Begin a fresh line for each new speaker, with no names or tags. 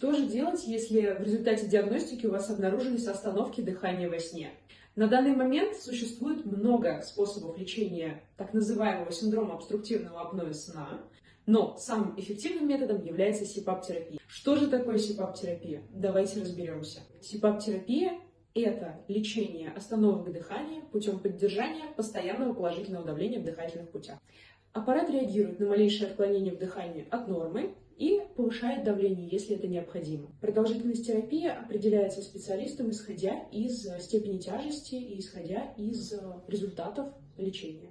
Что же делать, если в результате диагностики у вас обнаружились остановки дыхания во сне? На данный момент существует много способов лечения так называемого синдрома обструктивного апноэ сна, но самым эффективным методом является СИПАП-терапия. Что же такое СИПАП-терапия? Давайте разберемся. СИПАП-терапия – это лечение остановок дыхания путем поддержания постоянного положительного давления в дыхательных путях. Аппарат реагирует на малейшее отклонение в дыхании от нормы и повышает давление, если это необходимо. Продолжительность терапии определяется специалистом, исходя из степени тяжести и исходя из результатов лечения.